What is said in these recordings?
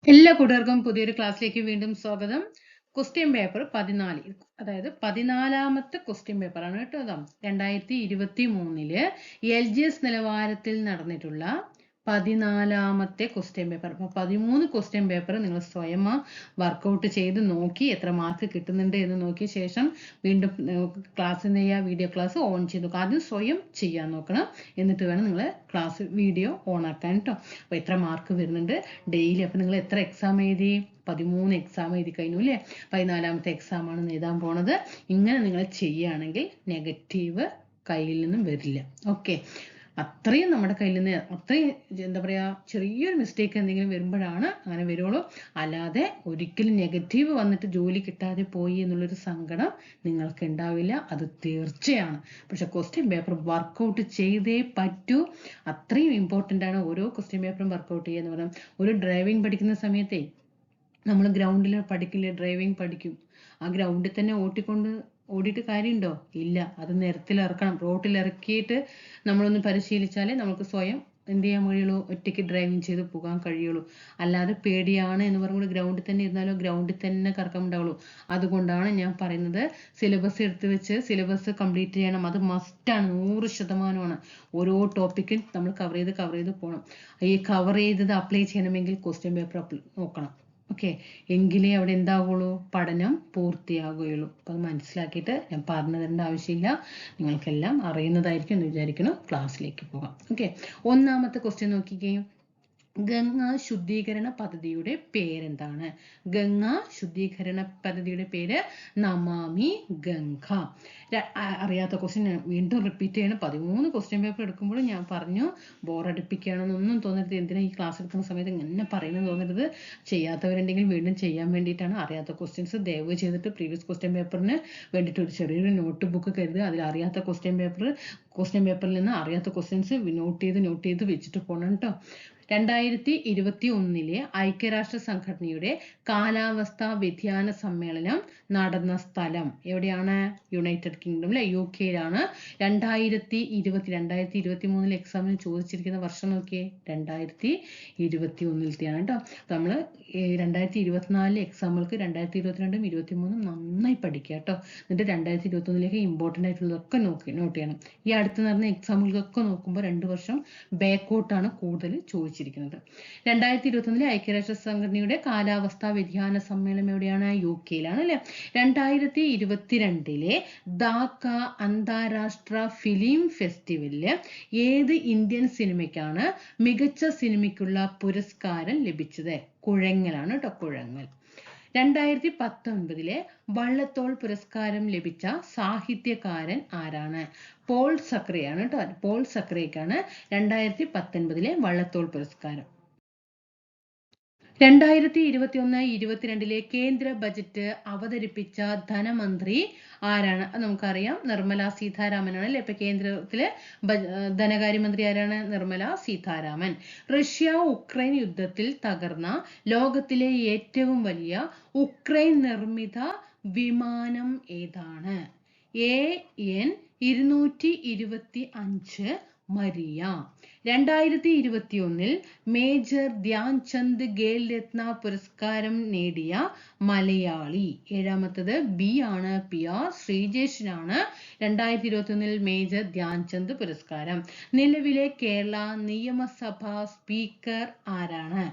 എല്ലാ കൂട്ടുകാർക്കും പുതിയൊരു ക്ലാസ്സിലേക്ക് വീണ്ടും സ്വാഗതം. ക്വസ്റ്റ്യൻ പേപ്പർ 14, അതായത് 14ാമത്തെ ക്വസ്റ്റ്യൻ പേപ്പറാണ് കേട്ടോ. 2023 LGS നിലവാരത്തിൽ നടന്നിട്ടുള്ള 14ാമത്തെ ക്വസ്റ്റ്യൻ പേപ്പർ. അപ്പൊ 13 ക്വസ്റ്റ്യൻ പേപ്പർ നിങ്ങൾ സ്വയം വർക്കൗട്ട് ചെയ്ത് നോക്കി എത്ര മാർക്ക് കിട്ടുന്നുണ്ട് എന്ന് നോക്കിയ ശേഷം വീണ്ടും ക്ലാസ് വീഡിയോ ക്ലാസ് ഓൺ ചെയ്ത് നോക്കുക. ആദ്യം സ്വയം ചെയ്യാൻ നോക്കണം, എന്നിട്ട് വേണം നിങ്ങൾ ക്ലാസ് വീഡിയോ ഓൺ ആക്കാൻ കേട്ടോ. അപ്പോൾ എത്ര മാർക്ക് വരുന്നുണ്ട് ഡെയിലി. അപ്പോൾ നിങ്ങൾ എത്ര എക്സാം എഴുതി? 13 എക്സാം എഴുതി കഴിഞ്ഞു അല്ലേ? 14ാമത്തെ എക്സാം ആണ് എഴുതാൻ പോണത്. ഇങ്ങനെ നിങ്ങൾ ചെയ്യുകയാണെങ്കിൽ നെഗറ്റീവ് കയ്യിൽ നിന്നും വരില്ല. ഓക്കെ, അത്രയും നമ്മുടെ കയ്യിൽ നിന്ന് അത്രയും എന്താ പറയുക, ചെറിയൊരു മിസ്റ്റേക്ക് എന്തെങ്കിലും വരുമ്പോഴാണ് അങ്ങനെ വരുള്ളൂ. അല്ലാതെ ഒരിക്കലും നെഗറ്റീവ് വന്നിട്ട് ജോലി കിട്ടാതെ പോയി എന്നുള്ളൊരു സങ്കടം നിങ്ങൾക്ക് ഉണ്ടാവില്ല, അത് തീർച്ചയാണ്. പക്ഷെ ക്വസ്റ്റ്യൻ പേപ്പർ വർക്കൗട്ട് ചെയ്തേ പറ്റൂ. അത്രയും ഇമ്പോർട്ടൻ്റ് ആണ് ഓരോ ക്വസ്റ്റ്യൻ പേപ്പറും വർക്കൗട്ട് ചെയ്യുക എന്ന് പറഞ്ഞാൽ. ഒരു ഡ്രൈവിംഗ് പഠിക്കുന്ന സമയത്തേ നമ്മൾ ഗ്രൗണ്ടിൽ പഠിക്കില്ലേ, ഡ്രൈവിംഗ് പഠിക്കും. ആ ഗ്രൗണ്ടിൽ തന്നെ ഓടിയിട്ട് കാര്യമുണ്ടോ? ഇല്ല. അത് നിരത്തിലിറക്കണം. റോട്ടിലിറക്കിയിട്ട് നമ്മളൊന്ന് പരിശീലിച്ചാലേ നമുക്ക് സ്വയം എന്ത് ചെയ്യാൻ കഴിയുള്ളൂ, ഒറ്റയ്ക്ക് ഡ്രൈവിംഗ് ചെയ്ത് പോകാൻ കഴിയുള്ളൂ. അല്ലാതെ പേടിയാണ് എന്ന് പറഞ്ഞുകൊണ്ട് ഗ്രൗണ്ടിൽ തന്നെ ഇരുന്നാലോ ഗ്രൗണ്ടിൽ തന്നെ കറക്കം ഉണ്ടാവുള്ളൂ. അതുകൊണ്ടാണ് ഞാൻ പറയുന്നത്, സിലബസ് എടുത്ത് വെച്ച് സിലബസ് കംപ്ലീറ്റ് ചെയ്യണം. അത് മസ്റ്റാണ്, 100%. ഓരോ ടോപ്പിക്കും നമ്മൾ കവർ ചെയ്ത് പോകണം. ഈ കവർ ചെയ്തത് അപ്ലൈ ചെയ്യണമെങ്കിൽ ക്വസ്റ്റ്യൻ പേപ്പർ നോക്കണം. ഓക്കെ, എങ്കിലേ അവിടെ എന്താകുള്ളൂ, പഠനം പൂർത്തിയാകുകയുള്ളൂ. അപ്പം അത് മനസ്സിലാക്കിയിട്ട് ഞാൻ പറഞ്ഞു തരേണ്ട ആവശ്യമില്ല, നിങ്ങൾക്കെല്ലാം അറിയുന്നതായിരിക്കും എന്ന് വിചാരിക്കണം. ക്ലാസ്സിലേക്ക് പോകാം. ഓക്കെ, 1ാമത്തെ ക്വസ്റ്റ്യൻ നോക്കിക്കേ. ഗംഗാ ശുദ്ധീകരണ പദ്ധതിയുടെ പേരെന്താണ്? ഗംഗാ ശുദ്ധീകരണ പദ്ധതിയുടെ പേര് നമാമി ഗംഗ. അറിയാത്ത ക്വസ്റ്റ്യൻ വീണ്ടും റിപ്പീറ്റ് ചെയ്യണം. 13 ക്വസ്റ്റ്യൻ പേപ്പർ എടുക്കുമ്പോൾ ഞാൻ പറഞ്ഞു, ബോറടിപ്പിക്കുകയാണെന്നൊന്നും തോന്നരുത്. എന്തിനാ ഈ ക്ലാസ് എടുക്കുന്ന സമയത്ത് ഇങ്ങനെ പറയുന്നത് തോന്നരുത്. ചെയ്യാത്തവരുണ്ടെങ്കിൽ വീണ്ടും ചെയ്യാൻ വേണ്ടിയിട്ടാണ്. അറിയാത്ത ക്വസ്റ്റ്യൻസ് ദയവ് ചെയ്തിട്ട് പ്രീവിയസ് ക്വസ്റ്റ്യൻ പേപ്പറിന് വേണ്ടിയിട്ട് ഒരു ചെറിയൊരു നോട്ട് ബുക്ക് കരുതുക. അതിൽ അറിയാത്ത ക്വസ്റ്റ്യൻ പേപ്പറിൽ നിന്ന് അറിയാത്ത ക്വസ്റ്റ്യൻസ് നോട്ട് ചെയ്ത് വെച്ചിട്ട് പോകണം കേട്ടോ. 2021 ഐക്യരാഷ്ട്ര സംഘടനയുടെ കാലാവസ്ഥാ വ്യതിയാന സമ്മേളനം നടന്ന സ്ഥലം എവിടെയാണ്? യുണൈറ്റഡ് കിങ്ഡം അല്ലെ, UK 2023 എക്സാമിന് ചോദിച്ചിരിക്കുന്ന വർഷം നോക്കിയേ, 2021 കേട്ടോ. നമ്മൾ 2024 എക്സാമുകൾക്ക് 2022 2023 നന്നായി പഠിക്കുക കേട്ടോ. എന്നിട്ട് 2021 ഇമ്പോർട്ടൻ്റ് ആയിട്ടുള്ളതൊക്കെ നോട്ട് ചെയ്യണം. ഈ അടുത്ത് നടന്ന എക്സാമുകൾക്കൊക്കെ നോക്കുമ്പോൾ 2 വർഷം ബാക്കോട്ടാണ് കൂടുതൽ ചോദിച്ചിരിക്കുന്നത്. 2021 ഐക്യരാഷ്ട്ര സംഘടനയുടെ കാലാവസ്ഥാ വ്യതിയാന സമ്മേളനം എവിടെയാണ്? UK അല്ലെ. 2022 ധാക്ക അന്താരാഷ്ട്ര ഫിലിം ഫെസ്റ്റിവലില് ഏത് ഇന്ത്യൻ സിനിമയ്ക്കാണ് മികച്ച സിനിമയ്ക്കുള്ള പുരസ്കാരം ലഭിച്ചത്? കുഴങ്ങലാണ് കേട്ടോ, കുഴങ്ങൽ. 2019 വള്ളത്തോൾ പുരസ്കാരം ലഭിച്ച സാഹിത്യകാരൻ ആരാണ്? പോൾ സക്രെയാണ് കേട്ടോ. പോൾ സക്രയ്ക്കാണ് 2019 വള്ളത്തോൾ പുരസ്കാരം. 2021-22 കേന്ദ്ര ബജറ്റ് അവതരിപ്പിച്ച ധനമന്ത്രി ആരാണ്? നമുക്കറിയാം, നിർമ്മല സീതാരാമനാണ് അല്ലെ. ഇപ്പൊ കേന്ദ്രത്തിലെ ധനകാര്യമന്ത്രി ആരാണ്? നിർമ്മല സീതാരാമൻ. റഷ്യ ഉക്രൈൻ യുദ്ധത്തിൽ തകർന്ന ലോകത്തിലെ ഏറ്റവും വലിയ ഉക്രൈൻ നിർമ്മിത വിമാനം ഏതാണ്? AN-225 Mriya. 2021 major Dhyan Chand Khel Ratna പുരസ്കാരം നേടിയ മലയാളി. 7ാമത്തത് B ആണ്, PR ശ്രീജേഷിനാണ് 2021 മേജർ ധ്യാൻചന്ദ് പുരസ്കാരം. നിലവിലെ കേരള നിയമസഭാ സ്പീക്കർ ആരാണ്?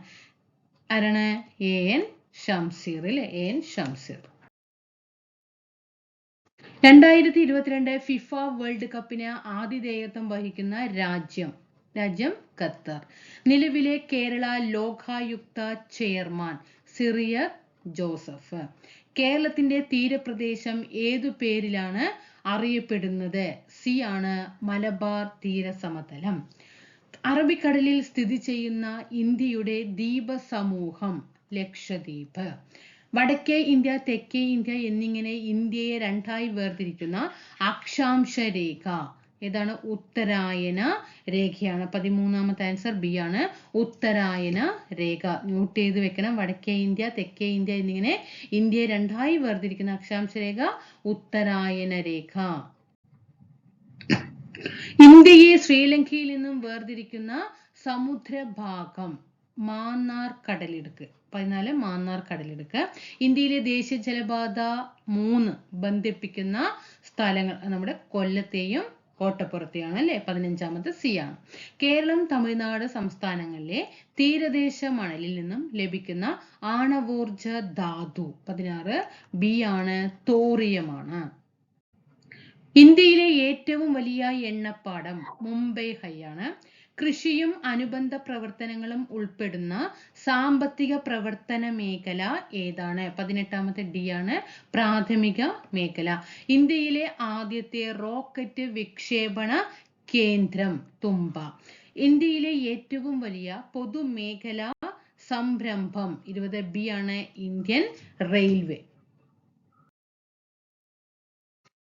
AN ഷംസീർ അല്ലെ, AN ഷംസീർ. 2022 ഫിഫ വേൾഡ് കപ്പിന് ആതിഥേയത്വം വഹിക്കുന്ന രാജ്യം ഖത്തർ. നിലവിലെ കേരള ലോകായുക്ത ചെയർമാൻ സിറിയക് ജോസഫ്. കേരളത്തിന്റെ തീരപ്രദേശം ഏതു പേരിലാണ് അറിയപ്പെടുന്നത്? C ആണ്, മലബാർ തീരസമതലം. അറബിക്കടലിൽ സ്ഥിതി ചെയ്യുന്ന ഇന്ത്യയുടെ ദ്വീപ സമൂഹം ലക്ഷദ്വീപ്. വടക്കേ ഇന്ത്യ, തെക്കേ ഇന്ത്യ എന്നിങ്ങനെ ഇന്ത്യയെ രണ്ടായി വേർതിരിക്കുന്ന അക്ഷാംശ രേഖ ഏതാണ്? ഉത്തരായന രേഖയാണ്. 13ാമത്തെ ആൻസർ B ആണ്, ഉത്തരായന രേഖ. നോട്ട് ചെയ്ത് വെക്കണം. വടക്കേ ഇന്ത്യ, തെക്കേ ഇന്ത്യ എന്നിങ്ങനെ ഇന്ത്യയെ രണ്ടായി വേർതിരിക്കുന്ന അക്ഷാംശ രേഖ ഉത്തരായന രേഖ. ഇന്ത്യയെ ശ്രീലങ്കയിൽ നിന്നും വേർതിരിക്കുന്ന സമുദ്രഭാഗം മാന്നാർ കടലിടുക്ക്. 14 മാന്നാർ കടലിടുക്ക്. ഇന്ത്യയിലെ ദേശീയ ജലപാത 3 ബന്ധിപ്പിക്കുന്ന സ്ഥലങ്ങൾ നമ്മുടെ കൊല്ലത്തെയും കോട്ടപ്പുറത്തെയാണ് അല്ലെ. 15ാമത്തെ സി ആണ്. കേരളം തമിഴ്നാട് സംസ്ഥാനങ്ങളിലെ തീരദേശ മണലിൽ നിന്നും ലഭിക്കുന്ന ആണവോർജ ധാതു 16 ബി ആണ്, തോറിയമാണ്. ഇന്ത്യയിലെ ഏറ്റവും വലിയ എണ്ണപ്പാടം മുംബൈ ഹൈ ആണ്. കൃഷിയും അനുബന്ധ പ്രവർത്തനങ്ങളും ഉൾപ്പെടുന്ന സാമ്പത്തിക പ്രവർത്തന മേഖല ഏതാണ്? 18ാമത്തെ ഡി ആണ്, പ്രാഥമിക മേഖല. ഇന്ത്യയിലെ ആദ്യത്തെ റോക്കറ്റ് വിക്ഷേപണ കേന്ദ്രം തുമ്പ. ഇന്ത്യയിലെ ഏറ്റവും വലിയ പൊതുമേഖലാ സംരംഭം 20 ബി ആണ്, ഇന്ത്യൻ റെയിൽവേ.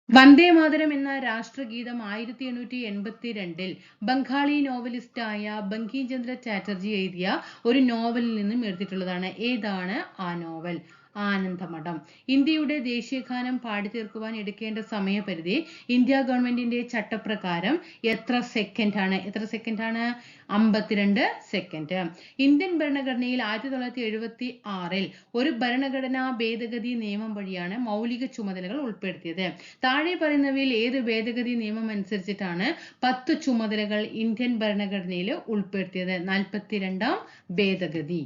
വന്ദേ മാതരം എന്ന രാഷ്ട്രഗീതം 1882 ബംഗാളി നോവലിസ്റ്റായ ബങ്കിം ചന്ദ്ര ചാറ്റർജി എഴുതിയ ഒരു നോവലിൽ നിന്നും എടുത്തിട്ടുള്ളതാണ്. ഏതാണ് ആ നോവൽ? ആനന്ദമഠം. ഇന്ത്യയുടെ ദേശീയഗാനം പാടിത്തീർക്കുവാൻ എടുക്കേണ്ട സമയപരിധി ഇന്ത്യ ഗവൺമെന്റിന്റെ ചട്ടപ്രകാരം എത്ര സെക്കൻഡ് ആണ്? 52 സെക്കൻഡ്. ഇന്ത്യൻ ഭരണഘടനയിൽ 1976 ഒരു ഭരണഘടനാ ഭേദഗതി നിയമം വഴിയാണ് മൗലിക ചുമതലകൾ ഉൾപ്പെടുത്തിയത്. താഴെ പറയുന്നവയിൽ ഏത് ഭേദഗതി നിയമം അനുസരിച്ചിട്ടാണ് 10 ചുമതലകൾ ഇന്ത്യൻ ഭരണഘടനയിൽ ഉൾപ്പെടുത്തിയത്? 42ാം ഭേദഗതി.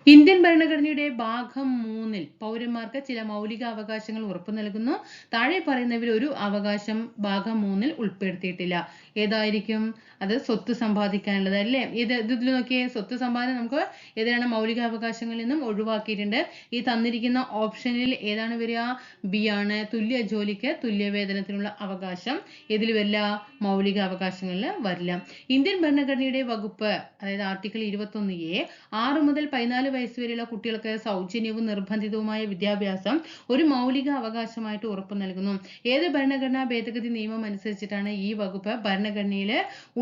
ഇന്ത്യൻ ഭരണഘടനയുടെ ഭാഗം 3 പൗരന്മാർക്ക് ചില മൗലിക അവകാശങ്ങൾ ഉറപ്പു നൽകുന്നു. താഴെ പറയുന്നവയിൽ ഒരു അവകാശം ഭാഗം 3 ഉൾപ്പെടുത്തിയിട്ടില്ല. ഏതായിരിക്കും അത്? സ്വത്ത് സമ്പാദിക്കാനുള്ളത് അല്ലേ. ഇതിൽ നോക്കിയേ, സ്വത്ത് സമ്പാദനം നമുക്ക് ഏതാണ്? മൗലിക അവകാശങ്ങളിൽ നിന്നും ഒഴിവാക്കിയിട്ടുണ്ട്. ഈ തന്നിരിക്കുന്ന ഓപ്ഷനിൽ ഏതാണ് വരിക? ബി ആണ്, തുല്യ ജോലിക്ക് തുല്യ വേതനത്തിനുള്ള അവകാശം. ഇതിൽ വരില്ല, മൗലിക അവകാശങ്ങളിൽ വരില്ല. ഇന്ത്യൻ ഭരണഘടനയുടെ വകുപ്പ് അതായത് ആർട്ടിക്കിൾ 21A 6 മുതൽ 14 വയസ്സ് വരെയുള്ള കുട്ടികൾക്ക് സൗജന്യവും നിർബന്ധിതവുമായ വിദ്യാഭ്യാസം ഒരു മൗലിക അവകാശമായിട്ട് ഉറപ്പു നൽകുന്നു. ഏത് ഭരണഘടനാ ഭേദഗതി നിയമം അനുസരിച്ചിട്ടാണ് ഈ വകുപ്പ് ഭരണഘടനയിൽ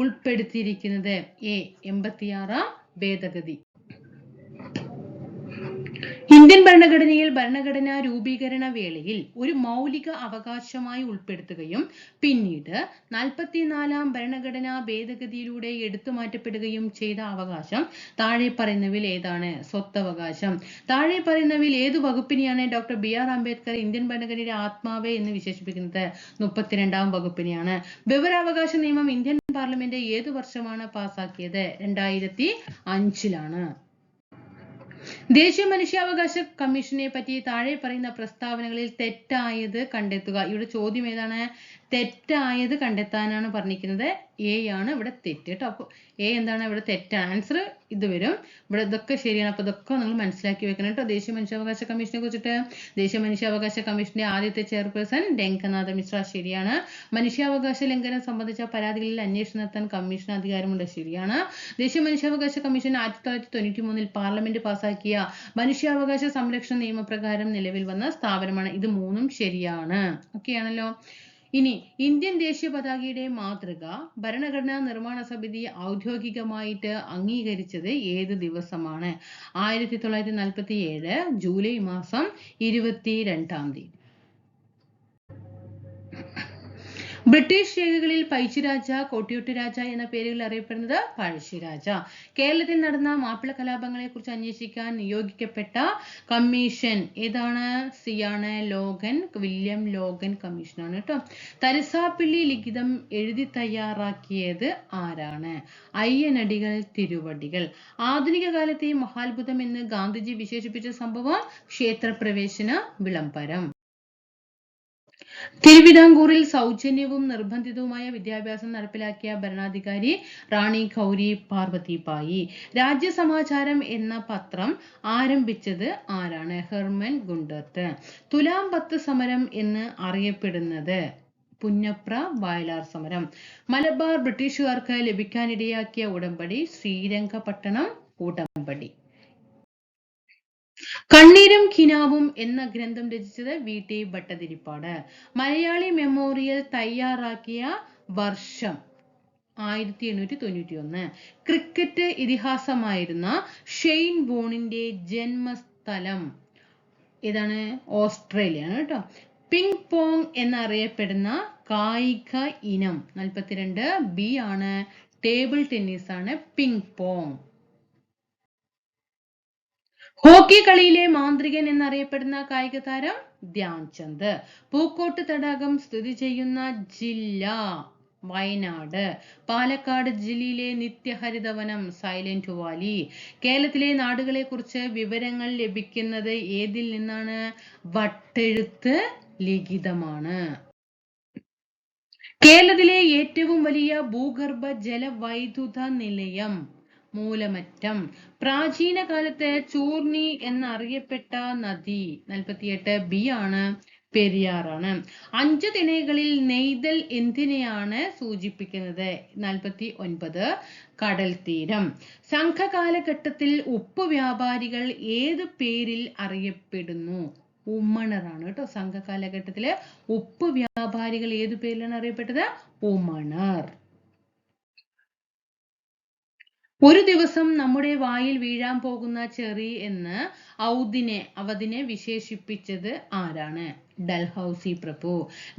ഉൾപ്പെടുത്തിയിരിക്കുന്നത്? എ 86ാം ഭേദഗതി. ഇന്ത്യൻ ഭരണഘടനയിൽ ഭരണഘടനാ രൂപീകരണ വേളയിൽ ഒരു മൗലിക അവകാശമായി ഉൾപ്പെടുത്തുകയും പിന്നീട് 44ാം ഭരണഘടനാ ഭേദഗതിയിലൂടെ എടുത്തുമാറ്റപ്പെടുകയും ചെയ്ത അവകാശം താഴെ പറയുന്നവയിൽ ഏതാണ്? സ്വത്തവകാശം. താഴെ പറയുന്നവയിൽ ഏതു വകുപ്പിനെയാണ് ഡോക്ടർ BR അംബേദ്കർ ഇന്ത്യൻ ഭരണഘടനയുടെ ആത്മാവ് എന്ന് വിശേഷിപ്പിക്കുന്നത്? 32ാം വകുപ്പിനെയാണ്. വിവരാവകാശ നിയമം ഇന്ത്യൻ പാർലമെന്റ് ഏതു വർഷമാണ് പാസാക്കിയത്? 2005 ദേശീയ മനുഷ്യാവകാശ കമ്മീഷനെ പറ്റി താഴെ പറയുന്ന പ്രസ്താവനകളിൽ തെറ്റായത് കണ്ടെത്തുക. ഇവിടെ ചോദ്യം ഏതാണ്? തെറ്റായത് കണ്ടെത്താനാണ് പറഞ്ഞിരിക്കുന്നത്. എ ആണ് ഇവിടെ തെറ്റ് കേട്ടോ. അപ്പൊ എ എന്താണ്? ഇവിടെ തെറ്റാണ്. ആൻസർ ഇത് വരും. ഇവിടെ ഇതൊക്കെ ശരിയാണ്. അപ്പൊ ഇതൊക്കെ നിങ്ങൾ മനസ്സിലാക്കി വെക്കണം കേട്ടോ. ദേശീയ മനുഷ്യാവകാശ കമ്മീഷനെ കുറിച്ചിട്ട് ദേശീയ മനുഷ്യാവകാശ കമ്മീഷന്റെ ആദ്യത്തെ ചെയർപേഴ്സൺ ഡെങ്കനാഥ മിശ്ര. ശരിയാണ്. മനുഷ്യാവകാശ ലംഘനം സംബന്ധിച്ച പരാതികളിൽ അന്വേഷണം നടത്താൻ കമ്മീഷന് അധികാരമുണ്ട്. ശരിയാണ്. ദേശീയ മനുഷ്യാവകാശ കമ്മീഷൻ 1993 പാർലമെന്റ് പാസാക്കിയ മനുഷ്യാവകാശ സംരക്ഷണ നിയമപ്രകാരം നിലവിൽ വന്ന സ്ഥാപനമാണ്. ഇത് 3ഉം ശരിയാണ്. ഓക്കെയാണല്ലോ. ഇനി ഇന്ത്യൻ ദേശീയ പതാകയുടെ മാതൃക ഭരണഘടനാ നിർമ്മാണ സമിതി ഔദ്യോഗികമായിട്ട് അംഗീകരിച്ചത് ഏത് ദിവസമാണ്? 1947 ജൂലൈ മാസം 22ാം തീയതി. ബ്രിട്ടീഷ് രേഖകളിൽ പൈച്ചിരാജ, കോട്ടിയൂട്ട് രാജ എന്ന പേരുകളിൽ അറിയപ്പെടുന്നത് പഴശ്ശിരാജ. കേരളത്തിൽ നടന്ന മാപ്പിള കലാപങ്ങളെ കുറിച്ച് അന്വേഷിക്കാൻ നിയോഗിക്കപ്പെട്ട കമ്മീഷൻ ഏതാണ്? സി ആണ്, വില്യം ലോഗൻ കമ്മീഷനാണ് കേട്ടോ. തലസാപ്പിള്ളി ലിഖിതം എഴുതി തയ്യാറാക്കിയത് ആരാണ്? അയ്യനടികൾ തിരുവടികൾ. ആധുനിക കാലത്തെ മഹാത്ഭുതം എന്ന് ഗാന്ധിജി വിശേഷിപ്പിച്ച സംഭവം ക്ഷേത്രപ്രവേശന വിളംബരം. തിരുവിതാംകൂറിൽ സൗജന്യവും നിർബന്ധിതവുമായ വിദ്യാഭ്യാസം നടപ്പിലാക്കിയ ഭരണാധികാരി റാണി ഗൗരി പാർവതിബായി. രാജ്യസമാചാരം എന്ന പത്രം ആരംഭിച്ചത് ആരാണ്? Hermann Gundert. തുലാം 10 സമരം എന്ന് അറിയപ്പെടുന്നത് പുന്നപ്ര വയലാർ സമരം. മലബാർ ബ്രിട്ടീഷുകാർക്ക് ലഭിക്കാനിടയാക്കിയ ഉടമ്പടി ശ്രീരംഗപട്ടണം ഉടമ്പടി. കണ്ണീരും കിനാവും എന്ന ഗ്രന്ഥം രചിച്ചത് VT ഭട്ടതിരിപ്പാട്. മലയാളി മെമ്മോറിയൽ തയ്യാറാക്കിയ വർഷം 1891. ക്രിക്കറ്റ് ഇതിഹാസമായിരുന്ന ഷെയ്ൻ വോണിന്റെ ജന്മസ്ഥലം ഏതാണ്? ഓസ്ട്രേലിയ ആണ് കേട്ടോ. പിങ് പോങ് എന്നറിയപ്പെടുന്ന കായിക ഇനം 42 ബി ആണ്, ടേബിൾ ടെന്നീസ് ആണ് പിങ് പോങ്. ഹോക്കി കളിയിലെ മാന്ത്രികൻ എന്നറിയപ്പെടുന്ന കായിക താരം ധ്യാൻചന്ദ്. പൂക്കോട്ട് തടാകം സ്ഥിതി ചെയ്യുന്ന ജില്ല വയനാട്. പാലക്കാട് ജില്ലയിലെ നിത്യഹരിതവനം സൈലന്റ് വാലി. കേരളത്തിലെ നാടുകളെ കുറിച്ച് വിവരങ്ങൾ ലഭിക്കുന്നത് ഏതിൽ നിന്നാണ്? വട്ടെഴുത്ത് ലിഖിതമാണ്. കേരളത്തിലെ ഏറ്റവും വലിയ ഭൂഗർഭ ജലവൈദ്യുത നിലയം മൂലമറ്റം. പ്രാചീന കാലത്ത് ചൂർണി എന്നറിയപ്പെട്ട നദി 48 ബി ആണ്, പെരിയാറാണ്. 5 തിണകളിൽ നെയ്തൽ എന്തിനെയാണ് സൂചിപ്പിക്കുന്നത്? 49 കടൽ തീരം. സംഘകാലഘട്ടത്തിൽ ഉപ്പ് വ്യാപാരികൾ ഏത് പേരിൽ അറിയപ്പെടുന്നു? ഉമ്മണറാണ് കേട്ടോ. സംഘകാലഘട്ടത്തില് ഉപ്പ് വ്യാപാരികൾ ഏതു പേരിലാണ് അറിയപ്പെട്ടത്? ഉമ്മണർ. ഒരു ദിവസം നമ്മുടെ വായിൽ വീഴാൻ പോകുന്ന ചെറി എന്ന് അവധിനെ വിശേഷിപ്പിച്ചത് ആരാണ്? ഡൽഹൌസി പ്രഭു.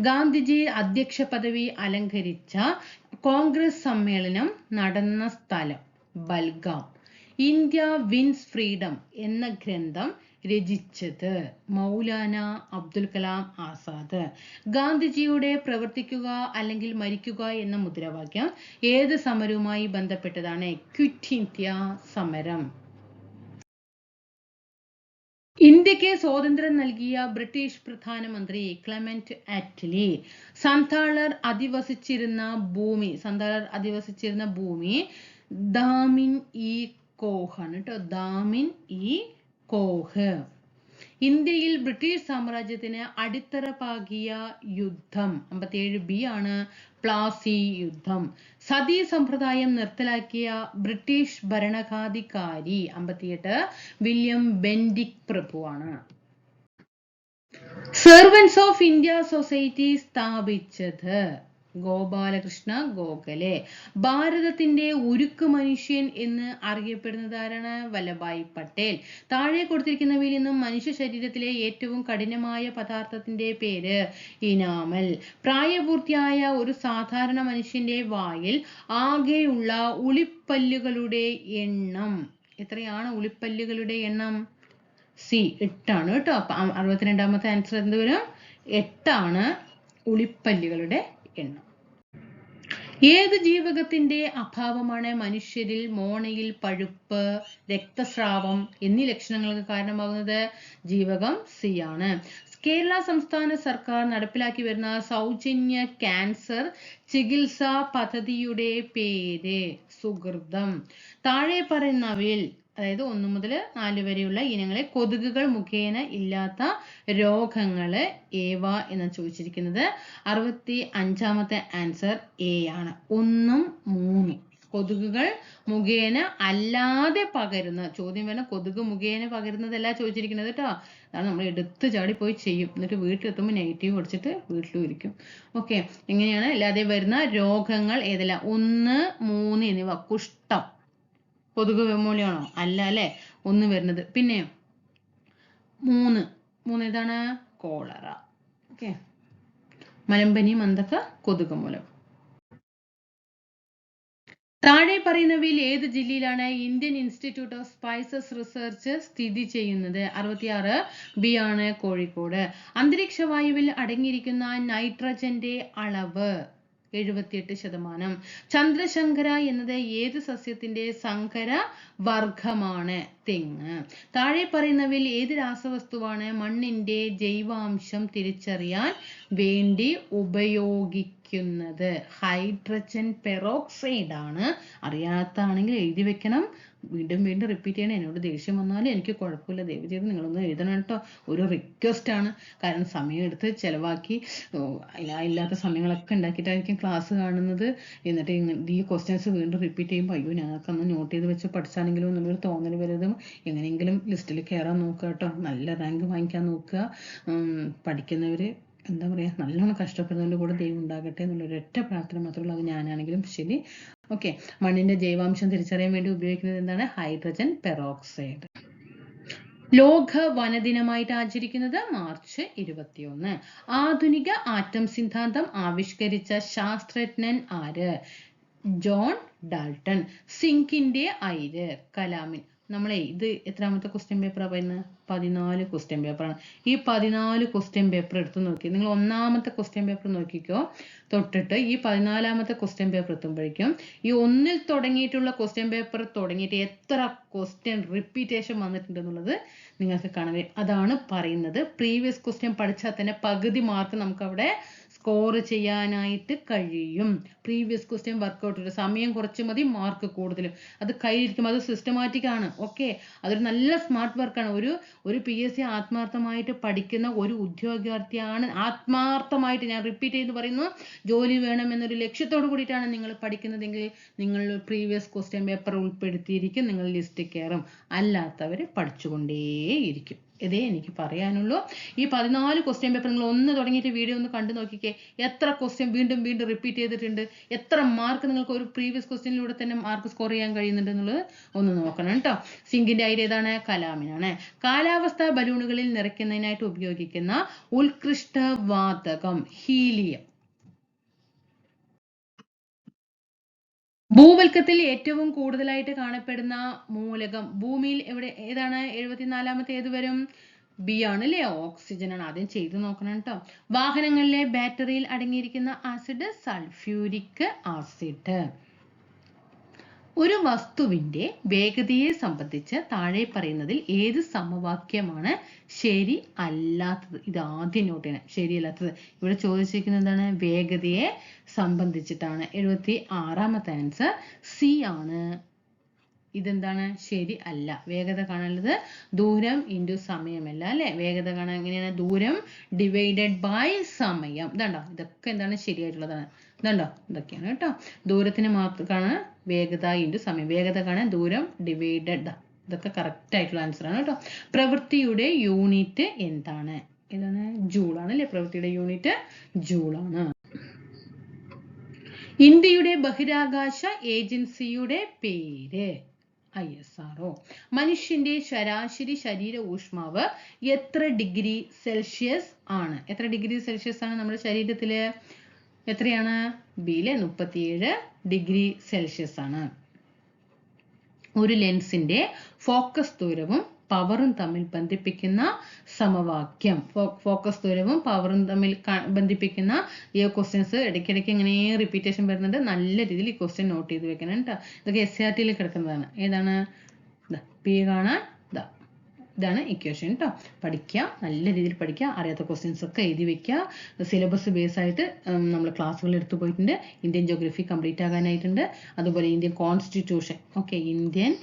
ഗാന്ധിജി അധ്യക്ഷ പദവി അലങ്കരിച്ച കോൺഗ്രസ് സമ്മേളനം നടന്ന സ്ഥലം ബൽഗാം. ഇന്ത്യ വിൻസ് ഫ്രീഡം എന്ന ഗ്രന്ഥം രചിച്ചത് മൗലാന അബ്ദുൽ കലാം ആസാദ്. ഗാന്ധിജിയുടെ പ്രവർത്തിക്കുക അല്ലെങ്കിൽ മരിക്കുക എന്ന മുദ്രാവാക്യം ഏത് സമരവുമായി ബന്ധപ്പെട്ടതാണ്? ക്വിറ്റ് ഇന്ത്യ സമരം. ഇന്ത്യക്ക് സ്വാതന്ത്ര്യം നൽകിയ ബ്രിട്ടീഷ് പ്രധാനമന്ത്രി ക്ലെമന്റ് ആറ്റ്ലി. സന്താളർ അധിവസിച്ചിരുന്ന ഭൂമി ദാമിൻ ഇ കോഹ് ആണ് കേട്ടോ. ദാമിൻ ഇ കോഹ്. ഇന്ത്യയിൽ ബ്രിട്ടീഷ് സാമ്രാജ്യത്തിന് അടിത്തറ പാകിയ യുദ്ധം 57 ബി ആണ്, പ്ലാസി യുദ്ധം. സതി സമ്പ്രദായം നിർത്തലാക്കിയ ബ്രിട്ടീഷ് ഭരണാധികാരി 58 വില്യം ബെന്റിക് പ്രഭുവാണ്. സെർവൻസ് ഓഫ് ഇന്ത്യ സൊസൈറ്റി സ്ഥാപിച്ചത് ഗോപാലകൃഷ്ണ ഗോഖലെ. ഭാരതത്തിന്റെ ഉരുക്ക് മനുഷ്യൻ എന്ന് അറിയപ്പെടുന്നത് ആരാണ്? വല്ലഭായ് പട്ടേൽ. താഴെ കൊടുത്തിരിക്കുന്നവയിൽ നിന്നും മനുഷ്യ ശരീരത്തിലെ ഏറ്റവും കഠിനമായ പദാർത്ഥത്തിന്റെ പേര് ഇനാമൽ. പ്രായപൂർത്തിയായ ഒരു സാധാരണ മനുഷ്യന്റെ വായിൽ ആകെയുള്ള ഉളിപ്പല്ലുകളുടെ എണ്ണം എത്രയാണ്? ഉളിപ്പല്ലുകളുടെ എണ്ണം 8 ആണ് കേട്ടോ. 62ാമത്തെ ആൻസർ എന്ത് വരും? 8 ആണ് ഉളിപ്പല്ലുകളുടെ എണ്ണം. ഏത് ജീവകത്തിന്റെ അഭാവമാണ് മനുഷ്യരിൽ മോണയിൽ പഴുപ്പ്, രക്തസ്രാവം എന്നീ ലക്ഷണങ്ങൾക്ക് കാരണമാകുന്നത്? ജീവകം സി ആണ്. കേരള സംസ്ഥാന സർക്കാർ നടപ്പിലാക്കി വരുന്ന സൗജന്യ ക്യാൻസർ ചികിത്സാ പദ്ധതിയുടെ പേര് സുഹൃതം. താഴെ പറയുന്നവയിൽ അതായത് 1 മുതൽ 4 വരെയുള്ള ഇനങ്ങളെ കൊതുകുകൾ മുഖേന ഇല്ലാത്ത രോഗങ്ങള് ഏവ എന്ന് ചോദിച്ചിരിക്കുന്നത്. 65ാമത്തെ ആൻസർ എ ആണ്. 1ഉം 3ഉം കൊതുകുകൾ മുഖേന അല്ലാതെ പകരുന്ന ചോദ്യം വേണം. കൊതുക് മുഖേന പകരുന്നതല്ല ചോദിച്ചിരിക്കുന്നത് കേട്ടോ. അതാണ് നമ്മൾ എടുത്ത് ചാടി പോയി ചെയ്യും, എന്നിട്ട് വീട്ടിലെത്തുമ്പോൾ നെഗറ്റീവ് പഠിച്ചിട്ട് വീട്ടിലും ഇരിക്കും. ഓക്കെ, എങ്ങനെയാണ് അല്ലാതെ വരുന്ന രോഗങ്ങൾ ഏതെല്ലാം? 1, 3 എന്നിവ. കുഷ്ഠം കൊതുക് മൂലമാണോ? അല്ല അല്ലെ, 1 വരുന്നത്. പിന്നെ 3 ഏതാണ്? കോളറ. ഓക്കെ, മലമ്പനി, മന്തക്ക കൊതുക് മൂലം. താഴെ പറയുന്നവയിൽ ഏത് ജില്ലയിലാണ് Indian institute of spices research സ്ഥിതി ചെയ്യുന്നത്? 66 ബി ആണ്, കോഴിക്കോട്. അന്തരീക്ഷ വായുവിൽ അടങ്ങിയിരിക്കുന്ന നൈട്രജന്റെ അളവ് 78%. ചന്ദ്രശങ്കര എന്നത് ഏത് സസ്യത്തിന്റെ സങ്കര വർഗമാണ്? തെങ്ങ്. താഴെ പറയുന്നവയിൽ ഏത് രാസവസ്തുവാണ് മണ്ണിന്റെ ജൈവാംശം തിരിച്ചറിയാൻ വേണ്ടി ഉപയോഗിക്കുന്നത്? ഹൈഡ്രജൻ പെറോക്സൈഡ് ആണ്. അറിയാത്താണെങ്കിൽ എഴുതി വെക്കണം. വീണ്ടും റിപ്പീറ്റ് ചെയ്യണം. എന്നോട് ദേഷ്യം വന്നാലും എനിക്ക് കുഴപ്പമില്ല, ദയവ് ചെയ്ത് നിങ്ങളൊന്ന് എഴുതണം കേട്ടോ. ഒരു റിക്വസ്റ്റ് ആണ്. കാരണം സമയം എടുത്ത് ചിലവാക്കി ഇല്ലാത്ത സമയങ്ങളൊക്കെ ഉണ്ടാക്കിയിട്ടായിരിക്കും ക്ലാസ് കാണുന്നത്. എന്നിട്ട് ഈ ക്വസ്റ്റ്യൻസ് വീണ്ടും റിപ്പീറ്റ് ചെയ്യുമ്പോൾ അയ്യോ ഞങ്ങൾക്കൊന്ന് നോട്ട് ചെയ്ത് വെച്ച് പഠിച്ചാണെങ്കിലും എന്നുള്ളൊരു തോന്നൽ വരുന്നതും. എങ്ങനെയെങ്കിലും ലിസ്റ്റിൽ കയറാൻ നോക്കുക കേട്ടോ. നല്ല റാങ്ക് വാങ്ങിക്കാൻ നോക്കുക. പഠിക്കുന്നവര് എന്താ പറയുക, നല്ലോണം കഷ്ടപ്പെടുന്നതിൻ്റെ കൂടെ ദൈവം ഉണ്ടാകട്ടെ എന്നുള്ളൊരു ഒറ്റ പ്രാർത്ഥന മാത്രമേ ഉള്ളൂ. അത് ഞാനാണെങ്കിലും ശരി. ഓക്കെ, മണ്ണിന്റെ ജൈവാംശം തിരിച്ചറിയാൻ വേണ്ടി ഉപയോഗിക്കുന്നത് എന്താണ്? Hydrogen peroxide. ലോക വനദിനമായിട്ട് ആചരിക്കുന്നത് മാർച്ച് 21. ആധുനിക ആറ്റം സിദ്ധാന്തം ആവിഷ്കരിച്ച ശാസ്ത്രജ്ഞൻ ആര്? John Dalton. സിങ്കിന്റെ അയിര് കലാമിൻ. നമ്മളെ ഇത് എത്രാമത്തെ ക്വസ്റ്റ്യൻ പേപ്പറാണ് പറയുന്നത്? 14 ക്വസ്റ്റ്യൻ പേപ്പറാണ്. ഈ 14 ക്വസ്റ്റ്യൻ പേപ്പർ എടുത്ത് നോക്കി. നിങ്ങൾ ഒന്നാമത്തെ ക്വസ്റ്റ്യൻ പേപ്പർ നോക്കിക്കോ തൊട്ടിട്ട് ഈ 14ാമത്തെ ക്വസ്റ്റ്യൻ പേപ്പർ എത്തുമ്പോഴേക്കും ഈ ഒന്നിൽ തുടങ്ങിയിട്ടുള്ള ക്വസ്റ്റ്യൻ പേപ്പർ തുടങ്ങിയിട്ട് എത്ര ക്വസ്റ്റ്യൻ റിപ്പീറ്റേഷൻ വന്നിട്ടുണ്ടെന്നുള്ളത് നിങ്ങൾക്ക് കാണാൻ കഴിയും. അതാണ് പറയുന്നത്. പ്രീവിയസ് ക്വസ്റ്റ്യൻ പഠിച്ചാൽ തന്നെ പകുതി മാർക്ക് നമുക്ക് അവിടെ സ്കോർ ചെയ്യാനായിട്ട് കഴിയും. പ്രീവിയസ് ക്വസ്റ്റ്യൻ വർക്കൗട്ട് ചെയ്യും. സമയം കുറച്ച് മതി, മാർക്ക് കൂടുതലും. അത് കയ്യിലിരിക്കും. അത് സിസ്റ്റമാറ്റിക് ആണ്. ഓക്കെ, അതൊരു നല്ല സ്മാർട്ട് വർക്കാണ്. ഒരു PSC ആത്മാർത്ഥമായിട്ട് പഠിക്കുന്ന ഒരു ഉദ്യോഗാർത്ഥിയാണ്. ആത്മാർത്ഥമായിട്ട്, ഞാൻ റിപ്പീറ്റ് ചെയ്ത് പറയുന്നു, ജോലി വേണം എന്നൊരു ലക്ഷ്യത്തോട് കൂടിയിട്ടാണ് നിങ്ങൾ പഠിക്കുന്നതെങ്കിൽ നിങ്ങൾ പ്രീവിയസ് ക്വസ്റ്റ്യൻ പേപ്പർ ഉൾപ്പെടുത്തിയിരിക്കും, നിങ്ങൾ ലിസ്റ്റ് കയറും. അല്ലാത്തവർ പഠിച്ചുകൊണ്ടേയിരിക്കും. ഇതേ എനിക്ക് പറയാനുള്ളൂ. ഈ 14 ക്വസ്റ്റ്യൻ പേപ്പർ നിങ്ങൾ ഒന്ന് തുടങ്ങിയിട്ട് വീഡിയോ ഒന്ന് കണ്ടു നോക്കിക്കേ. എത്ര ക്വസ്റ്റ്യൻ വീണ്ടും വീണ്ടും റിപ്പീറ്റ് ചെയ്തിട്ടുണ്ട്, എത്ര മാർക്ക് നിങ്ങൾക്ക് ഒരു പ്രീവിയസ് ക്വസ്റ്റ്യനിലൂടെ തന്നെ മാർക്ക് സ്കോർ ചെയ്യാൻ കഴിയുന്നുണ്ട് എന്നുള്ളത് ഒന്ന് നോക്കണം കേട്ടോ. സിങ്കിന്റെ അയിര് ഏതാണ്? കലാമിനാണ്. കാലാവസ്ഥാ ബലൂണുകളിൽ നിറയ്ക്കുന്നതിനായിട്ട് ഉപയോഗിക്കുന്ന ഉത്കൃഷ്ട വാതകം ഹീലിയം. ഭൂവൽക്കത്തിൽ ഏറ്റവും കൂടുതലായിട്ട് കാണപ്പെടുന്ന മൂലകം ഭൂമിയിൽ ഏതാണ്? 74ാമത്തെ ഏത് വരും? ബി ആണ് അല്ലേ? ഓക്സിജൻ ആണ്. ആദ്യം ചെയ്തു നോക്കണം കേട്ടോ. വാഹനങ്ങളിലെ ബാറ്ററിയിൽ അടങ്ങിയിരിക്കുന്ന ആസിഡ് സൾഫ്യൂരിക് ആസിഡ്. ഒരു വസ്തുവിന്റെ വേഗതയെ സംബന്ധിച്ച് താഴെ പറയുന്നതിൽ ഏത് സമവാക്യമാണ് ശരി അല്ലാത്തത്? ഇത് ആദ്യം നോട്ട് ചെയ്യണം. ശരിയല്ലാത്തത് ഇവിടെ ചോദിച്ചിരിക്കുന്നത് എന്താണ്? വേഗതയെ സംബന്ധിച്ചിട്ടാണ്. 76ാമത്തെ ആൻസർ സി ആണ്. ഇതെന്താണ്? ശരി അല്ല. വേഗത കാണുന്നത് ദൂരം ഇൻറ്റു സമയമല്ല അല്ലെ? വേഗത കാണാൻ എങ്ങനെയാണ്? ദൂരം ഡിവൈഡഡ് ബൈ സമയം. ഇതുണ്ടോ? ഇതൊക്കെ എന്താണ്? ശരിയായിട്ടുള്ളതാണ്. ഇതുണ്ടോ? ഇതൊക്കെയാണ് കേട്ടോ. ദൂരത്തിന് മാത്രമാണ് വേഗത ഇൻറ്റു സമയം. വേഗത കാണാൻ ദൂരം ഡിവൈഡഡ്. ഇതൊക്കെ കറക്റ്റ് ആയിട്ടുള്ള ആൻസർ ആണ് കേട്ടോ. പ്രവൃത്തിയുടെ യൂണിറ്റ് എന്താണ്? ഏതാണ്? ജൂൾ ആണ് അല്ലെ? പ്രവൃത്തിയുടെ യൂണിറ്റ് ജൂൾ ആണ്. ഇന്ത്യയുടെ ബഹിരാകാശ ഏജൻസിയുടെ പേര്? ISRO. മനുഷ്യന്റെ ശരാശരി ശരീര ഊഷ്മാവ് എത്ര ഡിഗ്രി സെൽഷ്യസ് ആണ്? എത്ര ഡിഗ്രി സെൽഷ്യസ് ആണ് നമ്മുടെ ശരീരത്തില്? എത്രയാണ്? ബിയിലെ 37 ഡിഗ്രി സെൽഷ്യസ് ആണ്. ഒരു ലെൻസിന്റെ ഫോക്കസ് ദൂരവും പവറും തമ്മിൽ ബന്ധിപ്പിക്കുന്ന സമവാക്യം. ഫോക്കസ് ദൂരവും പവറും തമ്മിൽ ബന്ധിപ്പിക്കുന്ന ഈ ക്വസ്റ്റ്യൻസ് ഇടയ്ക്കിടയ്ക്ക് ഇങ്ങനെ റിപ്പീറ്റേഷൻ വരുന്നുണ്ട്. നല്ല രീതിയിൽ ഈ ക്വസ്റ്റ്യൻ നോട്ട് ചെയ്ത് വെക്കണം കേട്ടോ. ഇതൊക്കെ SRTയിൽ കിടക്കുന്നതാണ്. ഏതാണ്? പി കാണാൻ ഇതാണ് ഇക്വേഷൻ കേട്ടോ. പഠിക്കുക, നല്ല രീതിയിൽ പഠിക്കുക. അറിയാത്ത ക്വസ്റ്റ്യൻസ് ഒക്കെ എഴുതി വെക്കുക. സിലബസ് ബേസ് ആയിട്ട് നമ്മൾ ക്ലാസ്സുകൾ എടുത്തു പോയിട്ടുണ്ട്. ഇന്ത്യൻ ജോഗ്രഫി കംപ്ലീറ്റ് ആകാനായിട്ടുണ്ട്. അതുപോലെ ഇന്ത്യൻ കോൺസ്റ്റിറ്റ്യൂഷൻ, ഓക്കെ, ഇന്ത്യൻ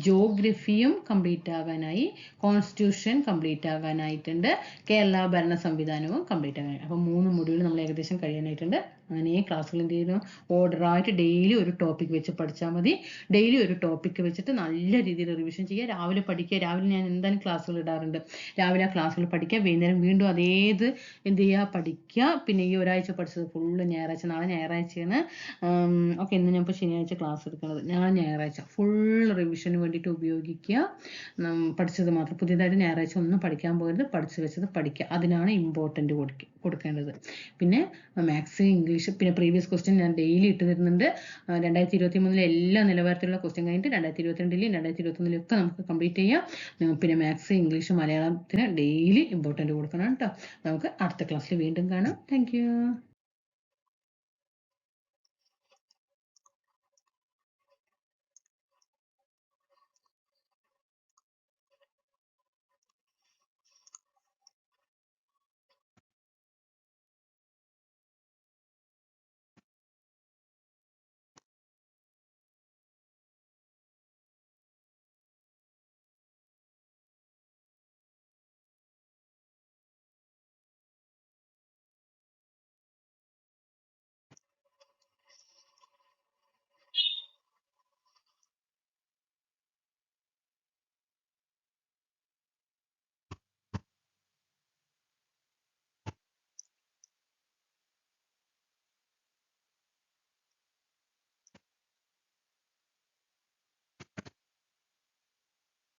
ജോഗ്രഫിയും കംപ്ലീറ്റ് ആകാനായി, കോൺസ്റ്റിറ്റ്യൂഷൻ കംപ്ലീറ്റ് ആകാനായിട്ടുണ്ട്, കേരള ഭരണ സംവിധാനവും കംപ്ലീറ്റ് ആകാനായി. അപ്പം 3 മൊഡ്യൂൾ നമ്മൾ ഏകദേശം കഴിയാനായിട്ടുണ്ട്. അങ്ങനെ ക്ലാസ്സുകൾ എന്ത് ചെയ്യുന്നു? ഓർഡറായിട്ട് ഡെയിലി ഒരു ടോപ്പിക് വെച്ച് പഠിച്ചാൽ മതി. ഡെയിലി ഒരു ടോപ്പിക്ക് വെച്ചിട്ട് നല്ല രീതിയിൽ റിവിഷൻ ചെയ്യുക. രാവിലെ പഠിക്കുക. രാവിലെ ഞാൻ എന്തായാലും ക്ലാസ്സുകൾ ഇടാറുണ്ട്. രാവിലെ ആ ക്ലാസ്സുകൾ പഠിക്കുക. വൈകുന്നേരം വീണ്ടും എന്ത് ചെയ്യുക? പഠിക്കുക. പിന്നെ ഈ ഒരാഴ്ച പഠിച്ചത് ഫുള്ള് ഞായറാഴ്ച, നാളെ ഞായറാഴ്ചയാണ്. ഓക്കെ, ഇന്ന് ഞാൻ ഇപ്പോൾ ശനിയാഴ്ച ക്ലാസ് എടുക്കുന്നത്. നാളെ ഞായറാഴ്ച ഫുൾ റിവിഷന് വേണ്ടിയിട്ട് ഉപയോഗിക്കുക. പഠിച്ചത് മാത്രം. പുതിയതായിട്ട് ഞായറാഴ്ച ഒന്നും പഠിക്കാൻ പോകരുത്. പഠിച്ചു വെച്ചത് പഠിക്കുക. അതിനാണ് ഇമ്പോർട്ടൻ്റ് കൊടുക്കേണ്ടത്. പിന്നെ മാത്സ്, ഇംഗ്ലീഷ്, പിന്നെ പ്രീവിയസ് ക്വസ്റ്റ്യൻ ഞാൻ ഡെയിലി ഇട്ട് തരുന്നുണ്ട്. 2023 എല്ലാ നിലവാരത്തിലുള്ള ക്വസ്റ്റ്യൻ കഴിഞ്ഞിട്ട് 2022 2021 ഒക്കെ നമുക്ക് കംപ്ലീറ്റ് ചെയ്യാം. പിന്നെ മാത്സ്, ഇംഗ്ലീഷ്, മലയാളത്തിന് ഡെയിലി ഇമ്പോർട്ടൻ്റ് കൊടുക്കണം കേട്ടോ. നമുക്ക് അടുത്ത ക്ലാസ്സിൽ വീണ്ടും കാണാം. Thank you.